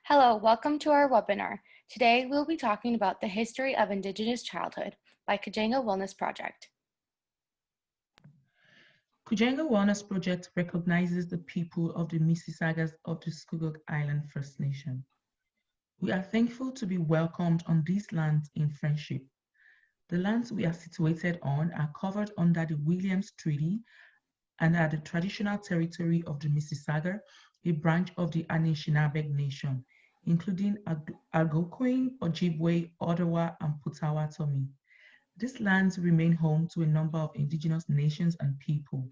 Hello, welcome to our webinar. Today we'll be talking about the history of Indigenous childhood by Kujenga Wellness Project. Kujenga Wellness Project recognizes the people of the Mississaugas of the Scugog Island First Nation. We are thankful to be welcomed on these lands in friendship. The lands we are situated on are covered under the Williams Treaty and are the traditional territory of the Mississauga, a branch of the Anishinaabe Nation, including Algonquin, Ojibwe, Ottawa, and Potawatomi. These lands remain home to a number of indigenous nations and people.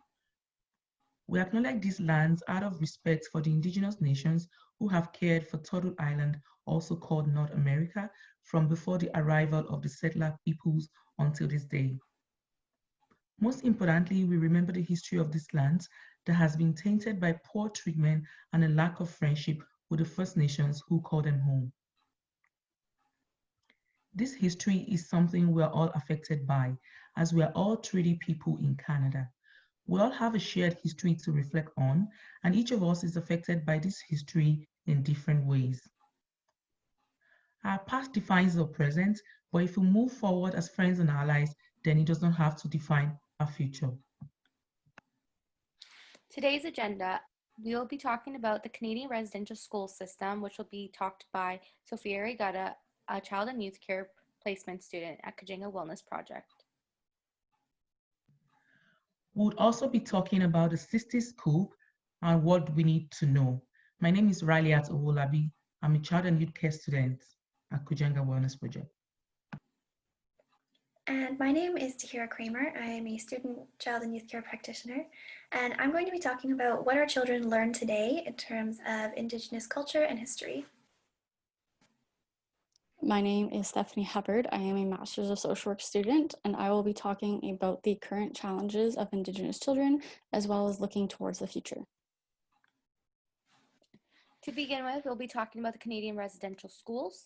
We acknowledge these lands out of respect for the indigenous nations who have cared for Turtle Island, also called North America, from before the arrival of the settler peoples until this day. Most importantly, we remember the history of these lands that has been tainted by poor treatment and a lack of friendship with the First Nations who call them home. This history is something we are all affected by, as we are all treaty people in Canada. We all have a shared history to reflect on, and each of us is affected by this history in different ways. Our past defines our present, but if we move forward as friends and allies, then it does not have to define our future. Today's agenda, we will be talking about the Canadian residential school system, which will be talked by Sophia Regatta, a child and youth care placement student at Kujenga Wellness Project. We would also be talking about the SISTI Scoop and what we need to know. My name is Rileyat Owolabi. I'm a child and youth care student at Kujenga Wellness Project. And my name is Tahira Kramer. I am a student child and youth care practitioner, and I'm going to be talking about what our children learn today in terms of Indigenous culture and history. My name is Stephanie Hubbard. I am a Master's of Social Work student, and I will be talking about the current challenges of Indigenous children, as well as looking towards the future. To begin with, we'll be talking about the Canadian residential schools.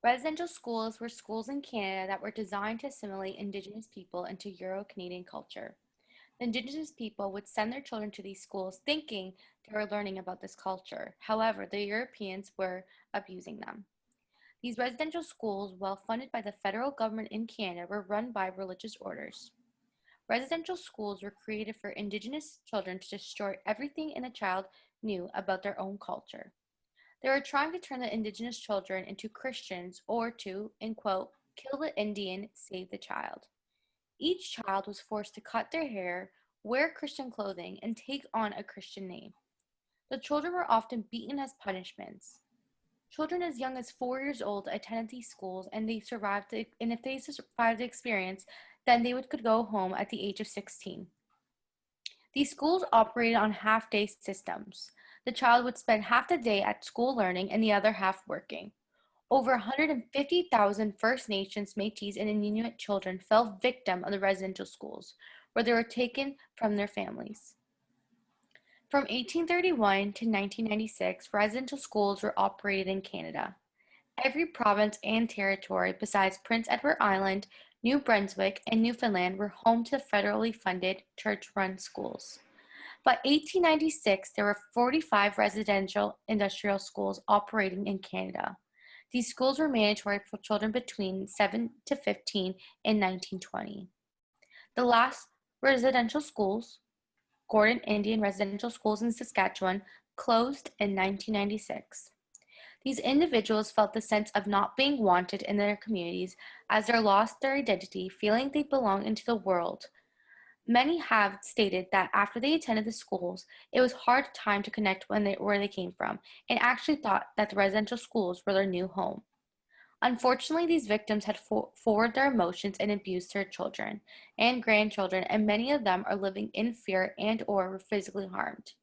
Residential schools were schools in Canada that were designed to assimilate Indigenous people into Euro-Canadian culture. The Indigenous people would send their children to these schools thinking they were learning about this culture. However, the Europeans were abusing them. These residential schools, while funded by the federal government in Canada, were run by religious orders. Residential schools were created for Indigenous children to destroy everything in a child knew about their own culture. They were trying to turn the Indigenous children into Christians or to, in quote, kill the Indian, save the child. Each child was forced to cut their hair, wear Christian clothing, and take on a Christian name. The children were often beaten as punishments. Children as young as 4 years old attended these schools, and if they survived the experience, then they could go home at the age of 16. These schools operated on half-day systems. The child would spend half the day at school learning and the other half working. Over 150,000 First Nations, Métis, and Inuit children fell victim of the residential schools, where they were taken from their families. From 1831 to 1996, residential schools were operated in Canada. Every province and territory besides Prince Edward Island, New Brunswick, and Newfoundland were home to federally funded church-run schools. By 1896, there were 45 residential industrial schools operating in Canada. These schools were mandatory for children between 7 to 15 in 1920. The last residential schools, Gordon Indian Residential Schools in Saskatchewan, closed in 1996. These individuals felt the sense of not being wanted in their communities as they lost their identity, feeling they belong into the world. Many have stated that after they attended the schools, it was hard time to connect where they came from, and actually thought that the residential schools were their new home. Unfortunately, these victims had forwarded their emotions and abused their children and grandchildren, and many of them are living in fear and or were physically harmed.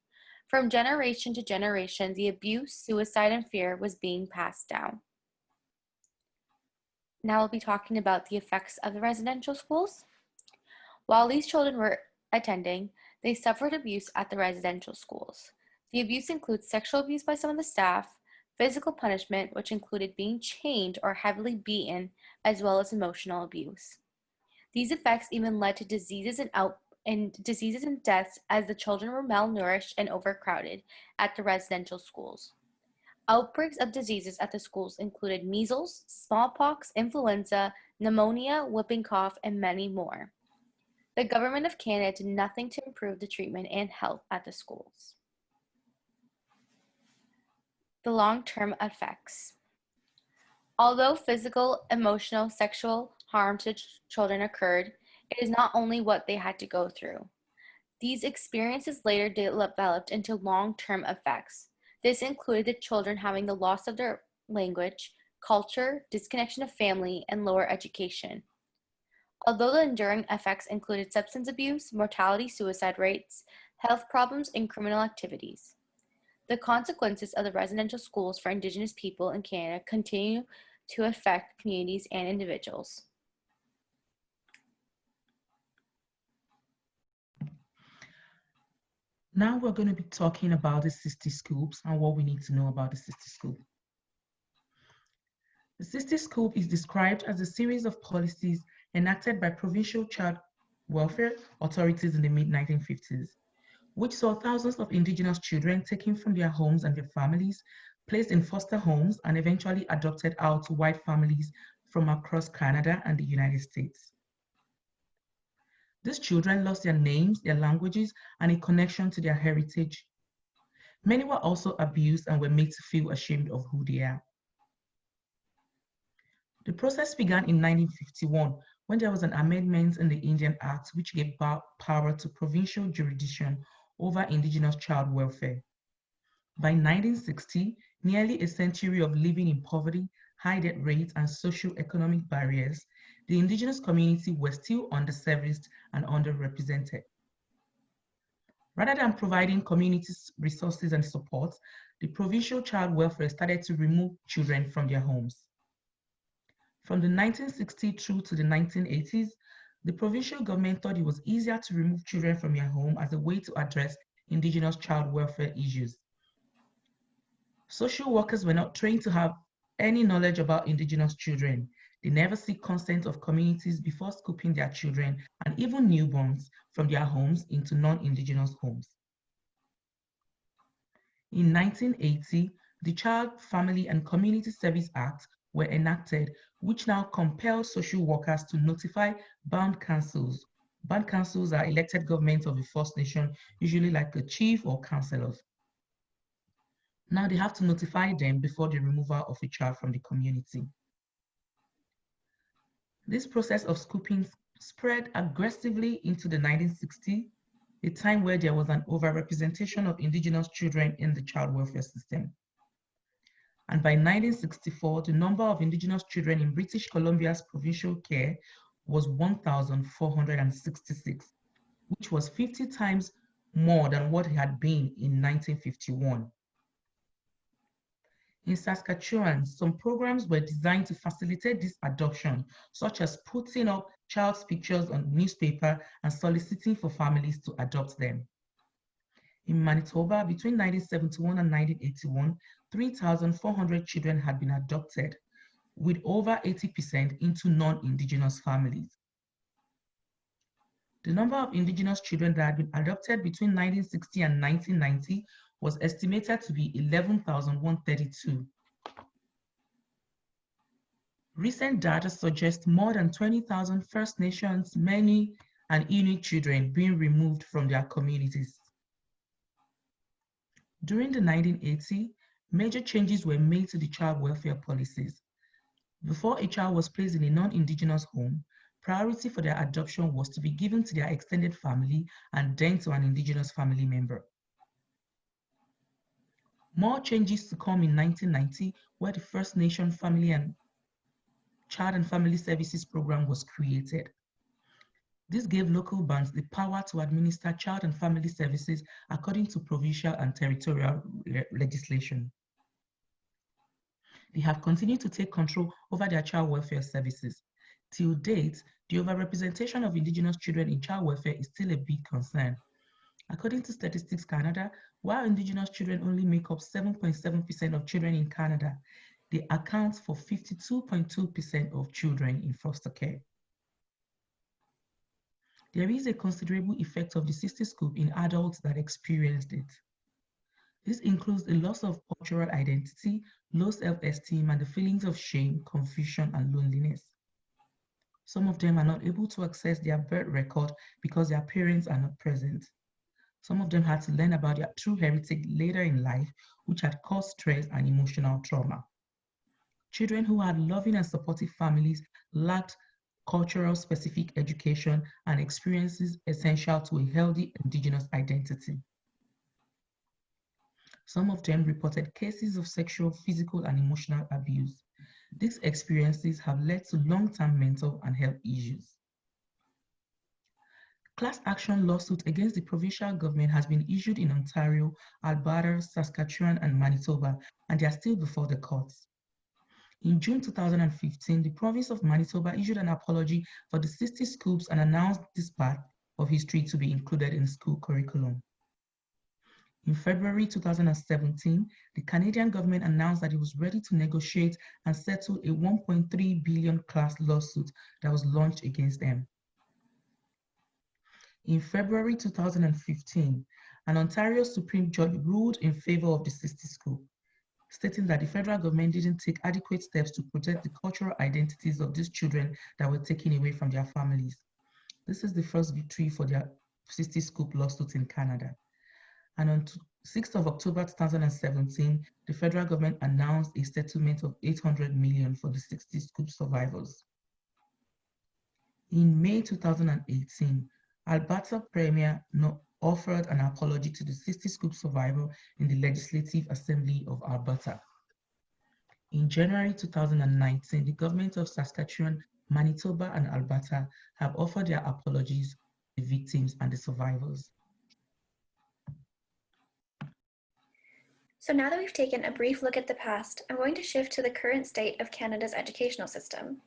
From generation to generation, the abuse, suicide, and fear was being passed down. Now we'll be talking about the effects of the residential schools. While these children were attending, they suffered abuse at the residential schools. The abuse includes sexual abuse by some of the staff, physical punishment, which included being chained or heavily beaten, as well as emotional abuse. These effects even led to diseases and deaths as the children were malnourished and overcrowded at the residential schools. Outbreaks of diseases at the schools included measles, smallpox, influenza, pneumonia, whooping cough, and many more. The government of Canada did nothing to improve the treatment and health at the schools. The long-term effects. Although physical, emotional, sexual harm to children occurred, it is not only what they had to go through. These experiences later developed into long-term effects. This included the children having the loss of their language, culture, disconnection of family, and lower education. Although the enduring effects included substance abuse, mortality, suicide rates, health problems, and criminal activities. The consequences of the residential schools for Indigenous people in Canada continue to affect communities and individuals. Now we're going to be talking about the SISTI Scoops and what we need to know about the SISTI Scoop. The SISTI Scoop is described as a series of policies enacted by provincial child welfare authorities in the mid-1950s, which saw thousands of Indigenous children taken from their homes and their families, placed in foster homes, and eventually adopted out to white families from across Canada and the United States. These children lost their names, their languages, and a connection to their heritage. Many were also abused and were made to feel ashamed of who they are. The process began in 1951 when there was an amendment in the Indian Act which gave power to provincial jurisdiction over Indigenous child welfare. By 1960, nearly a century of living in poverty, high debt rates, and socio-economic barriers, the Indigenous community were still underserviced and underrepresented. Rather than providing community resources and support, the provincial child welfare started to remove children from their homes. From the 1960s through to the 1980s, the provincial government thought it was easier to remove children from their home as a way to address Indigenous child welfare issues. Social workers were not trained to have any knowledge about Indigenous children. They never seek consent of communities before scooping their children and even newborns from their homes into non-Indigenous homes. In 1980, the Child, Family and Community Service Act were enacted, which now compels social workers to notify band councils. Band councils are elected governments of a First Nation, usually like a chief or councillors. Now they have to notify them before the removal of a child from the community. This process of scooping spread aggressively into the 1960s, a time where there was an overrepresentation of Indigenous children in the child welfare system. And by 1964, the number of Indigenous children in British Columbia's provincial care was 1,466, which was 50 times more than what it had been in 1951. In Saskatchewan, some programs were designed to facilitate this adoption, such as putting up child's pictures on newspaper and soliciting for families to adopt them. In Manitoba, between 1971 and 1981, 3,400 children had been adopted, with over 80% into non-Indigenous families. The number of Indigenous children that had been adopted between 1960 and 1990 was estimated to be 11,132. Recent data suggests more than 20,000 First Nations, Meni, and Inuit children being removed from their communities. During the 1980s, major changes were made to the child welfare policies. Before a child was placed in a non-Indigenous home, priority for their adoption was to be given to their extended family and then to an Indigenous family member. More changes to come in 1990, where the First Nation Family and Child and Family Services Program was created. This gave local bands the power to administer child and family services according to provincial and territorial legislation. They have continued to take control over their child welfare services. Till date, the overrepresentation of Indigenous children in child welfare is still a big concern. According to Statistics Canada, while Indigenous children only make up 7.7% of children in Canada, they account for 52.2% of children in foster care. There is a considerable effect of the SISTI Scoop in adults that experienced it. This includes the loss of cultural identity, low self-esteem, and the feelings of shame, confusion, and loneliness. Some of them are not able to access their birth record because their parents are not present. Some of them had to learn about their true heritage later in life, which had caused stress and emotional trauma. Children who had loving and supportive families lacked cultural specific education and experiences essential to a healthy Indigenous identity. Some of them reported cases of sexual, physical, and emotional abuse. These experiences have led to long-term mental and health issues. Class action lawsuit against the provincial government has been issued in Ontario, Alberta, Saskatchewan, and Manitoba, and they are still before the courts. In June 2015, the province of Manitoba issued an apology for the SISTI Scoops and announced this part of history to be included in school curriculum. In February 2017, the Canadian government announced that it was ready to negotiate and settle a $1.3 billion class lawsuit that was launched against them. In February 2015, an Ontario Supreme Judge ruled in favor of the SISTI Scoop, stating that the federal government didn't take adequate steps to protect the cultural identities of these children that were taken away from their families. This is the first victory for their SISTI Scoop lawsuit in Canada. And on 6th of October 2017, the federal government announced a settlement of $800 million for the SISTI Scoop survivors. In May 2018, Alberta Premier offered an apology to the SISTI Scoop survivor in the Legislative Assembly of Alberta. In January 2019, the government of Saskatchewan, Manitoba, and Alberta have offered their apologies to the victims and the survivors. So now that we've taken a brief look at the past, I'm going to shift to the current state of Canada's educational system.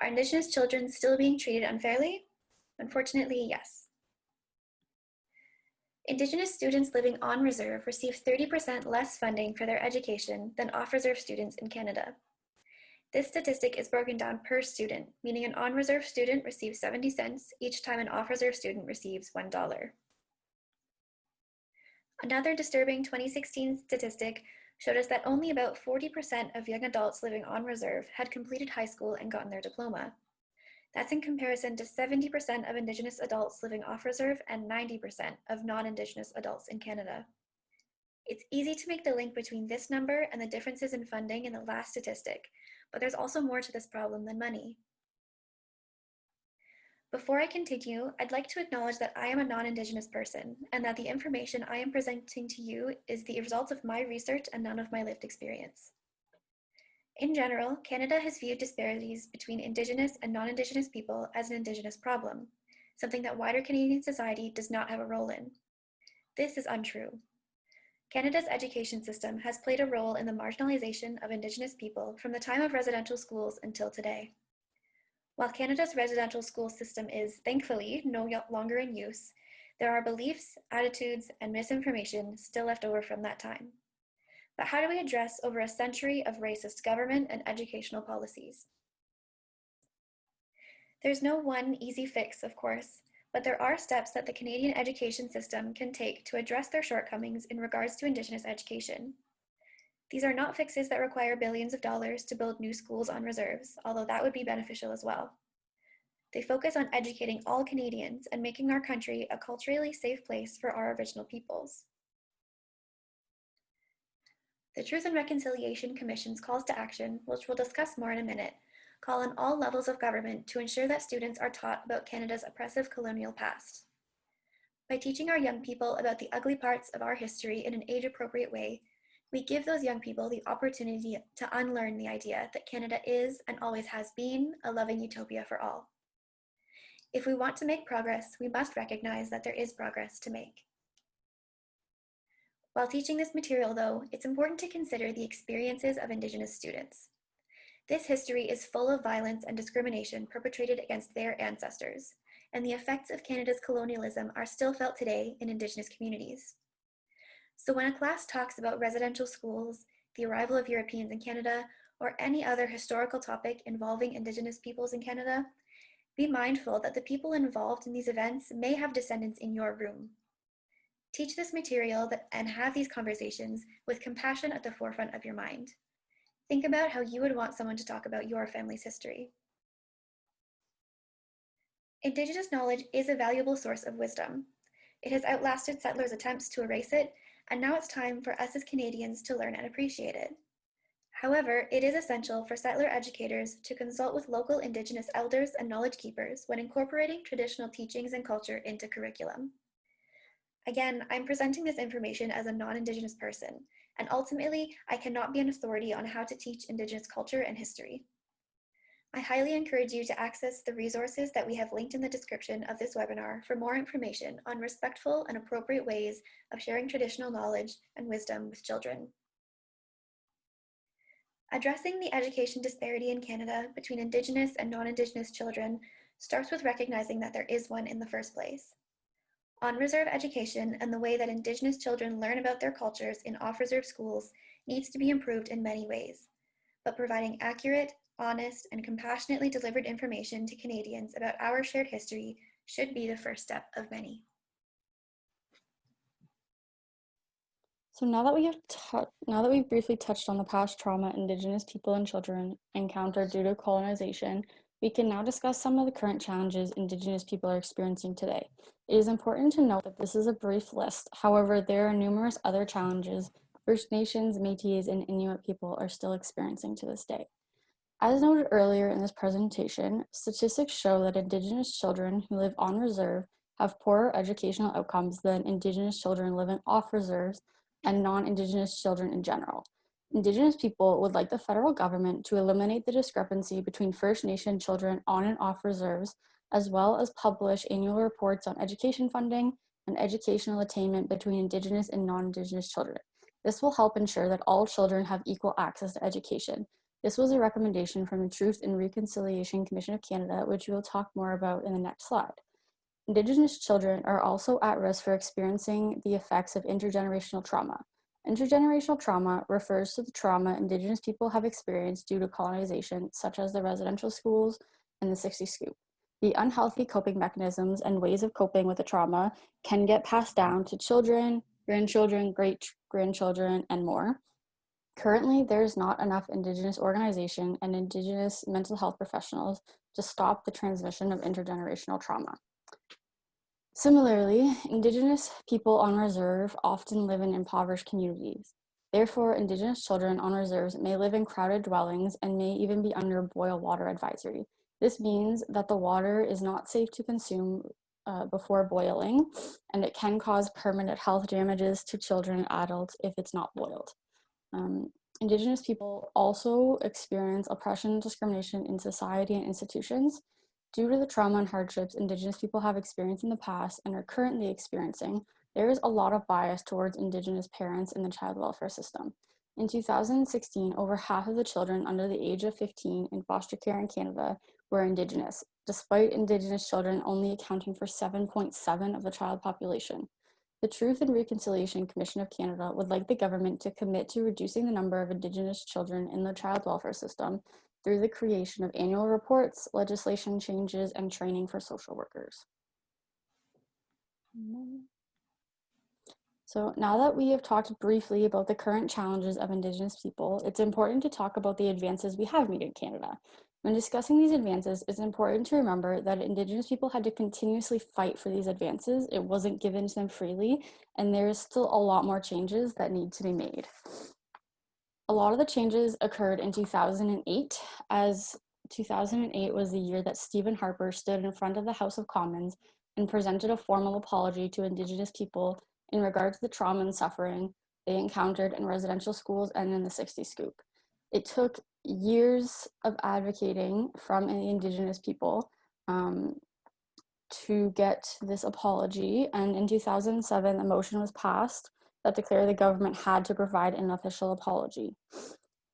Are Indigenous children still being treated unfairly? Unfortunately, yes. Indigenous students living on reserve receive 30% less funding for their education than off-reserve students in Canada. This statistic is broken down per student, meaning an on-reserve student receives 70 cents each time an off-reserve student receives $1. Another disturbing 2016 statistic showed us that only about 40% of young adults living on reserve had completed high school and gotten their diploma. That's in comparison to 70% of Indigenous adults living off reserve and 90% of non-Indigenous adults in Canada. It's easy to make the link between this number and the differences in funding in the last statistic, but there's also more to this problem than money. Before I continue, I'd like to acknowledge that I am a non-Indigenous person and that the information I am presenting to you is the result of my research and none of my lived experience. In general, Canada has viewed disparities between Indigenous and non-Indigenous people as an Indigenous problem, something that wider Canadian society does not have a role in. This is untrue. Canada's education system has played a role in the marginalization of Indigenous people from the time of residential schools until today. While Canada's residential school system is, thankfully, no longer in use, there are beliefs, attitudes, and misinformation still left over from that time. But how do we address over a century of racist government and educational policies? There's no one easy fix, of course, but there are steps that the Canadian education system can take to address their shortcomings in regards to Indigenous education. These are not fixes that require billions of dollars to build new schools on reserves, although that would be beneficial as well. They focus on educating all Canadians and making our country a culturally safe place for our Aboriginal peoples. The Truth and Reconciliation Commission's calls to action, which we'll discuss more in a minute, call on all levels of government to ensure that students are taught about Canada's oppressive colonial past. By teaching our young people about the ugly parts of our history in an age-appropriate way, we give those young people the opportunity to unlearn the idea that Canada is and always has been a loving utopia for all. If we want to make progress, we must recognize that there is progress to make. While teaching this material, though, it's important to consider the experiences of Indigenous students. This history is full of violence and discrimination perpetrated against their ancestors, and the effects of Canada's colonialism are still felt today in Indigenous communities. So when a class talks about residential schools, the arrival of Europeans in Canada, or any other historical topic involving Indigenous peoples in Canada, be mindful that the people involved in these events may have descendants in your room. Teach this material and have these conversations with compassion at the forefront of your mind. Think about how you would want someone to talk about your family's history. Indigenous knowledge is a valuable source of wisdom. It has outlasted settlers' attempts to erase it, and now it's time for us as Canadians to learn and appreciate it. However, it is essential for settler educators to consult with local Indigenous elders and knowledge keepers when incorporating traditional teachings and culture into curriculum. Again, I'm presenting this information as a non-Indigenous person, and ultimately, I cannot be an authority on how to teach Indigenous culture and history. I highly encourage you to access the resources that we have linked in the description of this webinar for more information on respectful and appropriate ways of sharing traditional knowledge and wisdom with children. Addressing the education disparity in Canada between Indigenous and non-Indigenous children starts with recognizing that there is one in the first place. On-reserve education and the way that Indigenous children learn about their cultures in off-reserve schools needs to be improved in many ways, but providing accurate, honest, and compassionately delivered information to Canadians about our shared history should be the first step of many. So now that we've briefly touched on the past trauma Indigenous people and children encountered due to colonization, we can now discuss some of the current challenges Indigenous people are experiencing today. It is important to note that this is a brief list. However, there are numerous other challenges First Nations, Métis, and Inuit people are still experiencing to this day. As noted earlier in this presentation, statistics show that Indigenous children who live on reserve have poorer educational outcomes than Indigenous children living off reserves and non-Indigenous children in general. Indigenous people would like the federal government to eliminate the discrepancy between First Nation children on and off reserves, as well as publish annual reports on education funding and educational attainment between Indigenous and non-Indigenous children. This will help ensure that all children have equal access to education. This was a recommendation from the Truth and Reconciliation Commission of Canada, which we will talk more about in the next slide. Indigenous children are also at risk for experiencing the effects of intergenerational trauma. Intergenerational trauma refers to the trauma Indigenous people have experienced due to colonization, such as the residential schools and the SISTI Scoop. The unhealthy coping mechanisms and ways of coping with the trauma can get passed down to children, grandchildren, great-grandchildren, and more. Currently, there is not enough Indigenous organization and Indigenous mental health professionals to stop the transmission of intergenerational trauma. Similarly, Indigenous people on reserve often live in impoverished communities. Therefore, Indigenous children on reserves may live in crowded dwellings and may even be under boil water advisory. This means that the water is not safe to consume before boiling, and it can cause permanent health damages to children and adults if it's not boiled. Indigenous people also experience oppression and discrimination in society and institutions. Due to the trauma and hardships Indigenous people have experienced in the past and are currently experiencing, there is a lot of bias towards Indigenous parents in the child welfare system. In 2016, over half of the children under the age of 15 in foster care in Canada were Indigenous, despite Indigenous children only accounting for 7.7% of the child population. The Truth and Reconciliation Commission of Canada would like the government to commit to reducing the number of Indigenous children in the child welfare system through the creation of annual reports, legislation changes, and training for social workers. So now that we have talked briefly about the current challenges of Indigenous people, it's important to talk about the advances we have made in Canada. When discussing these advances, it's important to remember that Indigenous people had to continuously fight for these advances. It wasn't given to them freely, and there is still a lot more changes that need to be made. A lot of the changes occurred in 2008, as 2008 was the year that Stephen Harper stood in front of the House of Commons and presented a formal apology to Indigenous people in regard to the trauma and suffering they encountered in residential schools and in the SISTI Scoop. It took years of advocating from the Indigenous people to get this apology, and in 2007, a motion was passed that declared the government had to provide an official apology.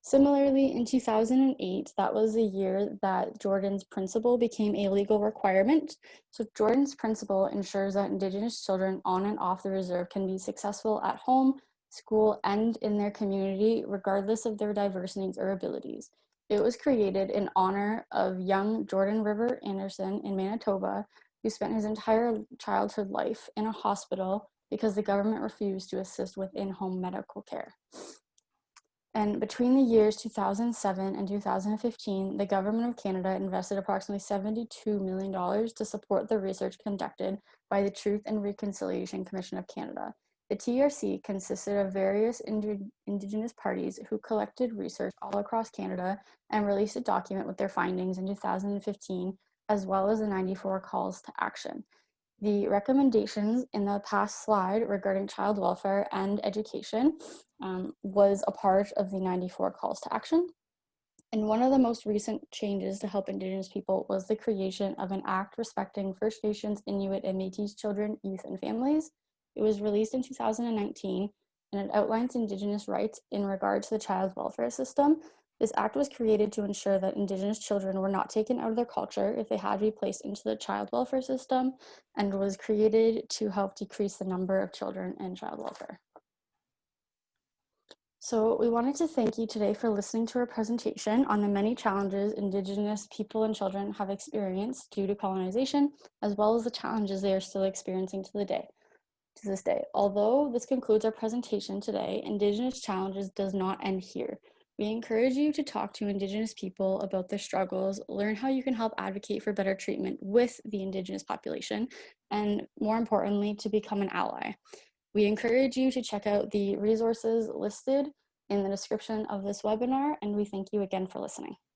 Similarly, in 2008, that was the year that Jordan's Principle became a legal requirement. So Jordan's Principle ensures that Indigenous children on and off the reserve can be successful at home, school, and in their community, regardless of their diverse needs or abilities. It was created in honor of young Jordan River Anderson in Manitoba, who spent his entire childhood life in a hospital because the government refused to assist with in-home medical care. And between the years 2007 and 2015, the Government of Canada invested approximately $72 million to support the research conducted by the Truth and Reconciliation Commission of Canada. The TRC consisted of various Indigenous parties who collected research all across Canada and released a document with their findings in 2015, as well as the 94 calls to action. The recommendations in the past slide regarding child welfare and education was a part of the 94 calls to action. And one of the most recent changes to help Indigenous people was the creation of an act respecting First Nations, Inuit, and Métis children, youth, and families. It was released in 2019, and it outlines Indigenous rights in regard to the child welfare system. This act was created to ensure that Indigenous children were not taken out of their culture if they had to be placed into the child welfare system, and was created to help decrease the number of children in child welfare. So we wanted to thank you today for listening to our presentation on the many challenges Indigenous people and children have experienced due to colonization, as well as the challenges they are still experiencing to this day. Although this concludes our presentation today, Indigenous challenges does not end here. We encourage you to talk to Indigenous people about their struggles, learn how you can help advocate for better treatment with the Indigenous population, and more importantly, to become an ally. We encourage you to check out the resources listed in the description of this webinar, and we thank you again for listening.